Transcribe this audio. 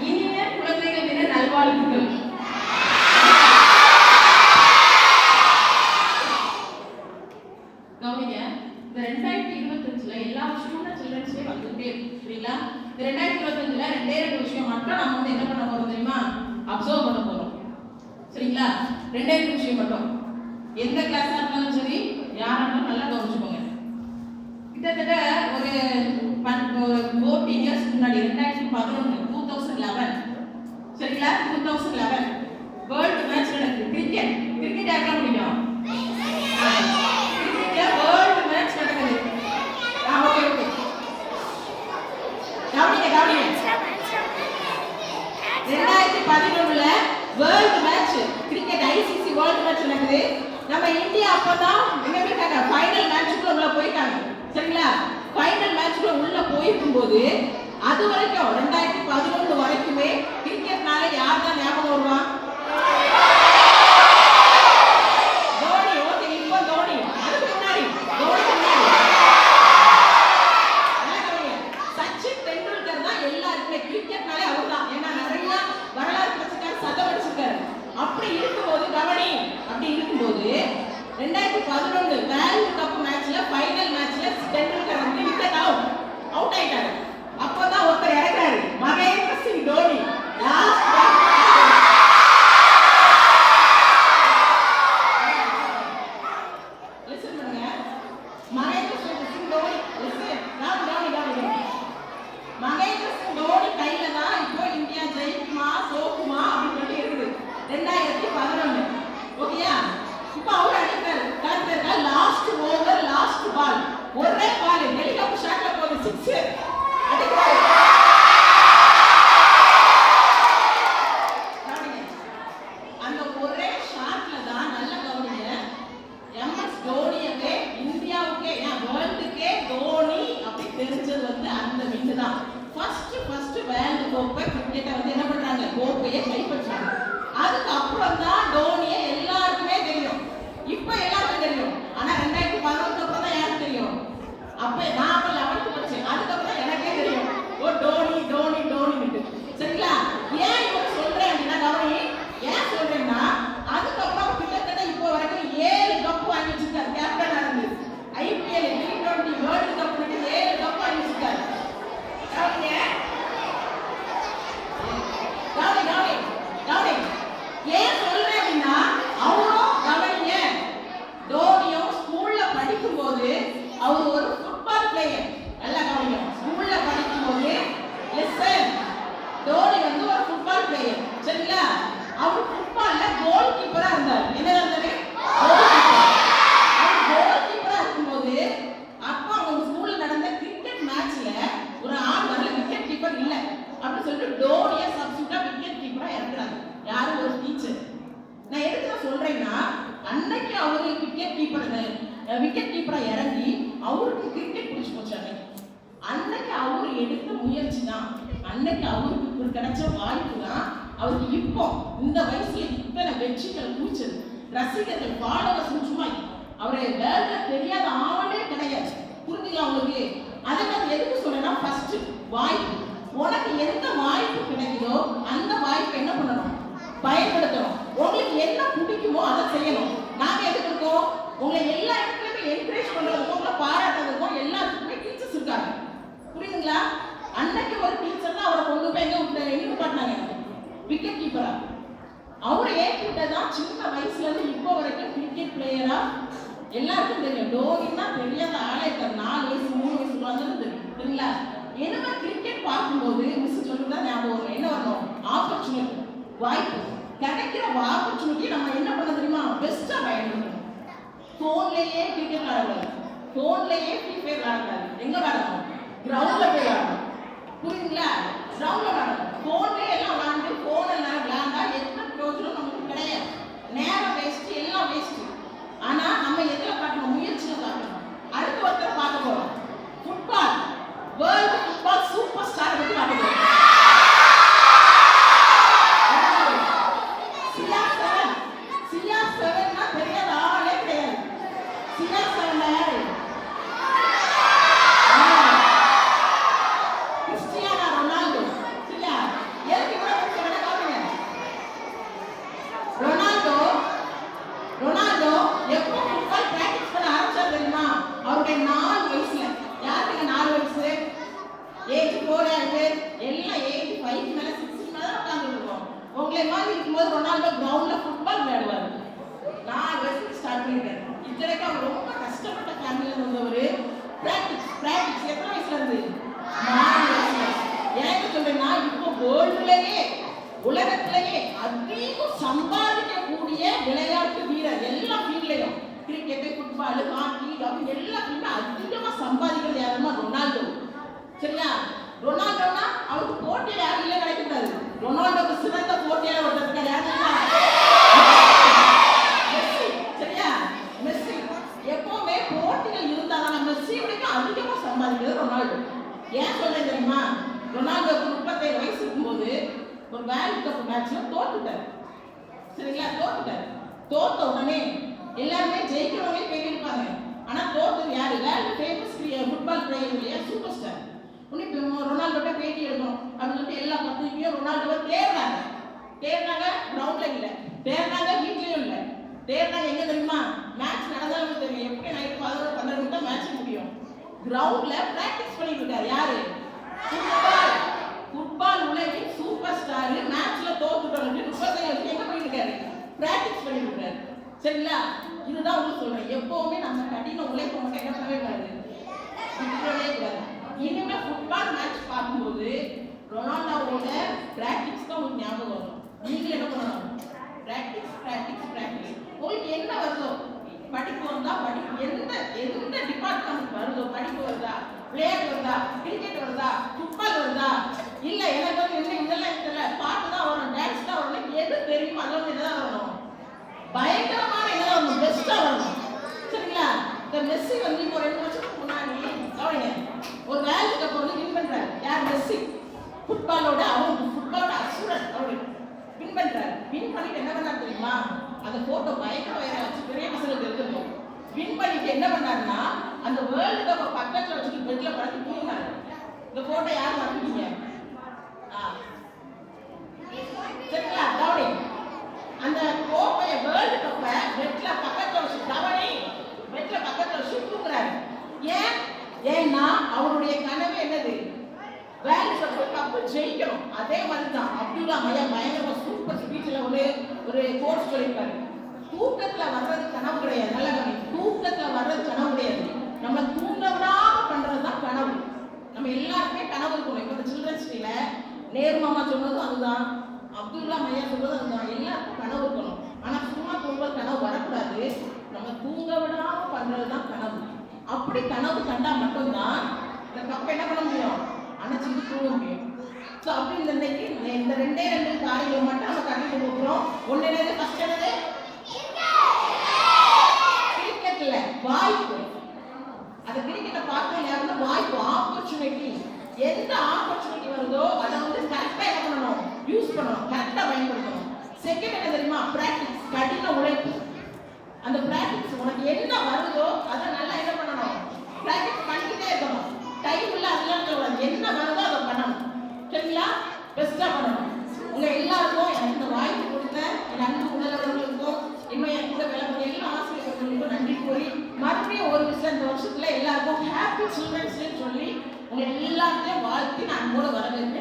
இனிய குழந்தைகள் தின நல்வாழ்த்துக்கள். கவனிங்க, இந்த 2025ல எல்லா விஷயமும் சில்ட்ரன்ஸே வந்துட்டே இருக்கு. சரிங்களா? இந்த 2025ல ரெண்டு விஷயம் மட்டும் நம்ம வந்து என்ன பண்ண போறோம் தெரியுமா? அப்சர்வ் பண்ண போறோம். சரிங்களா? ரெண்டு விஷயம் மட்டும். எந்த கிளாஸா இருந்தாலும் சரி, யாரா இருந்தாலும் நல்லா கவனிச்சுக்கோங்க. கிட்டத்தட்ட ஒரு 40 இயர்ஸ் முன்னாடி 2011 சரிங்களா? 2011 வேர்ல்டு மேட்ச் நடக்குது. கிரிக்கெட் யாருக்கெல்லாம் பிடிக்கும்? கிரிக்கெட்ல வேர்ல்டு மேட்ச் நடக்குது. ஓகே கவனிங்க 2011ல world match cricket ICC world match நடக்குது. நம்ம இந்தியா அப்பதான் எங்க போயிருக்காங்க? ஃபைனல் மேட்ச்க்குள்ள உள்ள போயிருக்காங்க. சரிங்களா? ஃபைனல் மேட்ச்க்குள்ள உள்ள போயிருக்கும்போது அது வரைக்கும் 2011 வரைக்குமே கிரிக்கெட்னால யார் தான் ஞாபகம் வருவா? தோனி. ஓகே, இப்போ தோனி. அதுக்கு முன்னாடி சச்சின் டெண்டுல்கர் தான் எல்லாருக்குமே கிரிக்கெட்னாலே அவர் தான். ஏன்னா நிறைய வரலாறு படிச்சிருக்காரு, சதம் அடிச்சிருக்காரு. அப்படி இருக்கும்போது கவனி, அப்படி இருக்கும்போது 2011 வேர்ல்ட் கப் மேட்ச்ல ஃபைனல் மேட்ச்ல டெண்டுல்கர் வந்து விக்கெட் அவுட் ஆயிட்டாரு. அப்பதான் ஒருத்தர் இறங்குறாரு, மகேந்திர சிங் தோனி. லாஸ்ட் லிசன் பண்ணுங்க. மகேந்திர சிங் தோனி மகேந்திர சிங் தோனி கையில தான் இப்போ இந்தியா ஜெயிக்குமா தோக்குமா அப்படின்னு இருக்குது. 2011 ஓகேயா? இப்போ அவர் அடிக்கிறாரு, கரெக்டா? லாஸ்ட் ஓவர், லாஸ்ட் பால், ஒரே பால், ஹெலிகாப்டர் ஷாட்ல போகுது, 6 அடிக்கிறாரு. அந்த ஒரே ஷாட்ல தான் நல்ல கவனிங்க, எம்எஸ் தோனியவே இந்தியாவுக்கே, வேர்ல்டுக்கே தோனி அப்படி தெரிஞ்சது வந்து அந்த வின்னு தான். ஃபர்ஸ்ட் வேர்ல்டு கோப்பை கிரிக்கெட்டை வந்து என்ன பண்றாங்க? கோப்பையை கைப்பற்றாங்க. அதுக்கு அப்புறம் தான் தோனியை எல்லாருக்குமே தெரியும். இப்ப எல்லாருக்கும் தெரியும். ஆனா 2011 அப்புறம் தான் யாருக்கு தெரியும்? அப்ப நான் அப்ப 11th படிச்சேன். அதுக்கப்புறம் எனக்கே தெரியும். ஓ தோனி சரிங்களா? ஏன் இப்ப சொல்றேன் அப்படின்னா கவனி, ஏன் சொல்றேன்னா அதுக்கப்புறம் கிட்டத்தட்ட இப்போ வரைக்கும் 7 கப் வாங்கி வச்சிருக்காரு. கேப்டனா இருந்து IPL T20 world cup 7 cup வாங்கி வச்சிருக்காரு. கவனி ஏன் சொல்றேன் அப்படின்னா அவரும் கவனிங்க, தோனியும் ஸ்கூல்ல படிக்கும்போது அவர் ஒரு ஃபுட்பால் பிளேயர். நல்லா கவனிங்க, ஸ்கூல்ல படிக்கும்போது லிசன், தோனி வந்து ஒரு ஃபுட்பால் பிளேயர். சரிங்களா? அவர் ஃபுட்பால்ல கோல் கீப்பரா இருந்தார். என்ன இருந்தாரு? கோல் கீப்பரா இருக்கும்போது அப்போ அவங்க ஸ்கூல்ல நடந்த கிரிக்கெட் மேட்ச்ல ஒரு ஆள் வரல, விக்கெட் கீப்பர் இல்ல அப்படின்னு சொல்லிட்டு தோனியை சப்ஸ்டிட்யூட்டா விக்கெட் கீப்பரா இறக்குறாங்க. யாரு? ஒரு டீச்சர். நான் எதுக்கு சொல்றேன்னா அன்னைக்கு அவரு விக்கெட் கீப்பரா இறங்கி அவருக்கு கிரிக்கெட் பிடிச்சு போச்சாங்க. அன்னைக்கு அவர் எடுத்த முயற்சி தான், அன்னைக்கு அவருக்கு கிடைச்ச வாய்ப்பு தான் அவருக்கு இப்போ இந்த வயசுல இத்தனை வெற்றிகள் குடிச்சது. ரசிகர்கள், ஃபாலோவர்ஸ் சும்மா அவரை வேர்ல்ட்ல தெரியாத ஆளே கிடையாது. புரிஞ்சுங்களா உங்களுக்கு? அதை நான் எதுக்கு சொல்றேன்னா ஃபர்ஸ்ட் வாய்ப்பு. உனக்கு எந்த வாய்ப்பு கிடைக்குதோ அந்த வாய்ப்பை என்ன பண்ணணும்? பயன்படுத்தணும். உங்களுக்கு என்ன பிடிக்குமோ அதை செய்யணும். நாங்க எதுக்கு இருக்கோம்? உங்களை எல்லா இடத்துலயுமே என்கரேஜ் பண்றதுக்கும், உங்களை பாராட்டுறதுக்கும் எல்லாத்துக்குமே டீச்சர்ஸ் இருக்காங்க. புரியுதுங்களா? அன்னைக்கு ஒரு டீச்சர் தான் அவரை கொண்டு போய் எங்க பாட்டினாங்க? விக்கெட் கீப்பரா. அவரை ஏற்றிட்டதான் சின்ன வயசுல இருந்து இப்போ வரைக்கும் கிரிக்கெட் பிளேயரா எல்லாருக்கும் தெரியும். தோனின்னா தெரியாத ஆளே இருக்காது. 4 வயசு 3 வயசு குழந்தைன்னு தெரியும். சரிங்களா? என்ன கிரிக்கெட் பார்க்கும்போது மிஸ் சொல்லுதான் ஞாபகம் வரும். என்ன வரணும்? ஆப்பர்ச்சுனிட்டி, வாய்ப்பு. கிடைக்கிற ஆப்பர்ச்சுனிட்டி நம்ம என்ன பண்ண தெரியுமா? பெஸ்டா பயன்படுத்தணும். போன்லயே கிரிக்கெட் விளையாடக்கூடாது, போன்லயே ஃப்ரீ ஃபயர் விளையாடக்கூடாது. எங்க விளையாடணும்? கிரவுண்ட்ல போய் விளையாடணும். புரியுதுங்களா? கிரவுண்ட்ல விளையாடணும். போன்லயே எல்லாம் விளையாண்டு போன் எல்லாம் விளையாண்டா எந்த பிரயோஜனம் நமக்கு கிடையாது. நேரம் வேஸ்ட், எல்லாம் வேஸ்ட். ஆனா நம்ம எதுல காட்டணும்? முயற்சியில காட்டணும். அடுத்த ஒருத்தரை பார்க்க போறோம். Football, world football super star பத்தி பார்க்க போறோம். CR7 தெரியாத ஆளே கிடையாது. CR7 யாரு? Cristiano Ronaldo. சரியா? எதுக்கு 84 எல்லாம் 85 மேல 60 மேல உட்கார்ந்துருக்கோம். உங்களை மாதிரி இருக்கும்போது ரொனால்டோ கிரவுண்ட்ல ஃபுட்பால் விளையாடுவாரு. நான் ரெஸ்ட் ஸ்டார்ட் பண்ணிட்டேன். இத்தனைக்கு அவர் ரொம்ப கஷ்டப்பட்ட ஃபேமிலியில வந்தவர். பிராக்டிஸ் எத்தனை வயசுல இருந்து 4 வயசுல. ஏன்னு சொல்றேன்னா இப்போ வேர்ல்டுலயே உலகத்திலேயே அதிகம் சம்பாதிக்கக்கூடிய விளையாட்டு வீரர் எல்லா ஃபீல்ட்லயும் கிரிக்கெட், ஃபுட்பால், ஹாக்கி அப்படின்னு எல்லா ஃபீல்டும் அதிகமா சம்பாதிக்கிறது யாருன்னா ரொனால்டோ. சரியா? ரொனால்டோனா அவருக்கு போட்டியில யாரும் இல்லை கிடைக்கூடாது. ரொனால்டோக்கு சிறந்த போட்டியாளர் ஒருத்தர் யாருன்னா மெஸ்ஸி. சரியா? மெஸ்ஸி எப்பவுமே போட்டிகள் இருந்தாதான் மெஸ்ஸி அதிகமா சம்பாதிக்கிறது ரொனால்டோ. ஏன் சொல்றேன் தெரியுமா? ரொனால்டோக்கு 37 வயசு இருக்கும்போது ஒரு வேர்ல்ட் கப் மேட்ச்ல தோத்துட்டார். சரிங்களா? தோத்த உடனே எல்லாருமே ஜெயிக்கிறவங்களே பேட்டி எடுப்பாங்க. ஆனா தோத்தது யாரு? வேர்ல்ட் ஃபேமஸ் ஃபுட்பால் பிளேயர் இல்லையா, சூப்பர் ஸ்டார். உனக்கு ரொனால்டோட பேட்டி எடுக்கணும் அப்படின்னு சொல்லிட்டு எல்லா பத்திரிக்கையும் ரொனால்டோவை தேடுறாங்க. கிரவுண்ட்ல இல்லை, தேடுறாங்க வீட்லயும் இல்லை, தேடுறாங்க எங்க தெரியுமா? மேட்ச் நடந்தாலும் தெரியும். எப்படி நைட் 11-12 தான் மேட்ச் முடியும். கிரவுண்ட்ல பிராக்டிஸ் பண்ணிட்டு இருக்காரு. யாரு? ஃபுட்பால் உலகின் சூப்பர் ஸ்டார். மேட்ச்ல தோத்துட்டோம் 35 வருஷம் எங்க பண்ணிட்டு இருக்காரு? பிராக்டிஸ் பண்ணிட்டு இருக்காரு. சரிங்களா? இதுதான் உங்களுக்கு சொல்றேன். எப்பவுமே நம்ம கடின உழைப்பு மட்டும் என்ன பண்ணவே கூடாது, விட்டுறவே கூடாது. இனிமே ஃபுட்பால் மேட்ச் பார்க்கும்போது ரொனால்டோவோட பிராக்டிஸ் தான் உங்களுக்கு ஞாபகம் வரும். நீங்க என்ன பண்ணணும்? பிராக்டிஸ். உங்களுக்கு என்ன வருதோ, படிப்பு வந்தா படிப்பு, எந்த டிபார்ட்மெண்ட் வருதோ, படிப்பு வருதா, விளையாட்டு வருதா, கிரிக்கெட் வருதா, ஃபுட்பால் வருதா, இல்ல எனக்கு வந்து என்ன இதெல்லாம் தெரியல, பாட்டு தான் வரும், டான்ஸ் தான் வரும், எது தெரியுமோ அதெல்லாம் என்னதான் வரணும், பயங்கரமான என்ன வரணும், பெஸ்டா வரணும். சரிங்களா? இந்த மெஸ்ஸி வந்து இப்போ 2 வருஷத்துக்கு முன்னாடி கவனிங்க, ஒரு வேர்ல்ட் கப் வந்து வின் பண்றாரு. யார்? மெஸ்ஸி. ஃபுட்பாலோட அசுரன் அவரு வின் பண்றாரு. வின் பண்ணிட்டு என்ன பண்ணாரு தெரியுமா? அந்த போட்டோ பயங்கர வைரல் ஆச்சு, பெரிய பசங்களுக்கு எடுத்துருக்கோம். வின் பண்ணிட்டு என்ன பண்ணாருன்னா அந்த வேர்ல்டு கப்பை பக்கத்துல வச்சுட்டு பெட்ல படுத்து தூங்கினாரு. இந்த போட்டோ யார் மாட்டீங்க? சரிங்களா? கவனி, அந்த கோப்பைய வேர்ல்டு கப்பை பெட்ல பக்கத்துல வச்சு பெட்ல பக்கத்துல வச்சு தூங்குறாரு. ஏன்னா அவருடைய கனவு என்னது? வேர்ல்டு கப் ஜெயிக்கணும். அதே மாதிரி தான் அப்துல்லா மையா பயங்கரமா சூப்பர் ஸ்பீச்ல ஒரு கோர்ஸ் சொல்லியிருப்பாரு. தூக்கத்துல வர்றது கனவு கிடையாது. நல்ல கனவு. தூக்கத்துல வர்றது கனவு கிடையாது. நம்ம தூங்க விடாம பண்றதுதான் கனவு. நம்ம எல்லாருமே கனவு இருக்கணும். இப்ப இந்த சில்ட்ரன்ஸ் டேல நேரு மாமா சொன்னதும் அதுதான், அப்துல்லா மையா சொல்றதும் அதுதான். எல்லாருக்கும் கனவு இருக்கணும். ஆனா சும்மா தூங்குறது கனவு வரக்கூடாது. நம்ம தூங்க விடாம பண்றதுதான் கனவு. அப்படி கனவு கண்டா மட்டும்தான் இந்த கப்பை என்ன பண்ண முடியும், அணைச்சிட்டு தூங்க முடியும். ஸோ அப்படி இந்த 2 காரியங்களை மட்டும் நம்ம கட்டிட்டு போகிறோம். ஒன்று என்னது? ஃபர்ஸ்ட் என்னது? கிரிக்கெட்ல வாய்ப்பு. அந்த கிரிக்கெட்டை பார்க்க யாருன்னா வாய்ப்பு, ஆப்பர்ச்சுனிட்டி. எந்த ஆப்பர்ச்சுனிட்டி வருதோ அதை வந்து கரெக்டாக என்ன பண்ணணும், யூஸ் பண்ணணும், கரெக்டாக பயன்படுத்தணும். செகண்ட் என்ன தெரியுமா? பிராக்டிஸ், கடின உழைப்பு. அந்த பிராக்டிஸ் உனக்கு என்ன வருதோ அதை நல்லா என்ன பண்ணணும், பிராக்டிஸ் பண்ணிக்கிட்டே இருக்கணும். டைம் இல்லை அதெல்லாம் சொல்லக்கூடாது. என்ன வருதோ அதை பண்ணணும். சரிங்களா? பெஸ்டா பண்ணணும். உங்க எல்லாருக்கும் எனக்கு இந்த வாய்ப்பு கொடுத்த என் அன்பு உணர்வுகளுக்கும் இன்னும் என் கூட வேலை பண்ண எல்லா ஆசிரியர்களுக்கும் நன்றி கூறி மறுபடியும் ஒரு விஷயம் இந்த வருஷத்துல எல்லாருக்கும் ஹாப்பி சில்ட்ரன்ஸ் டே சொல்லி உங்க எல்லாத்தையும் வாழ்த்தி நான் கூட வரவேற்பேன்.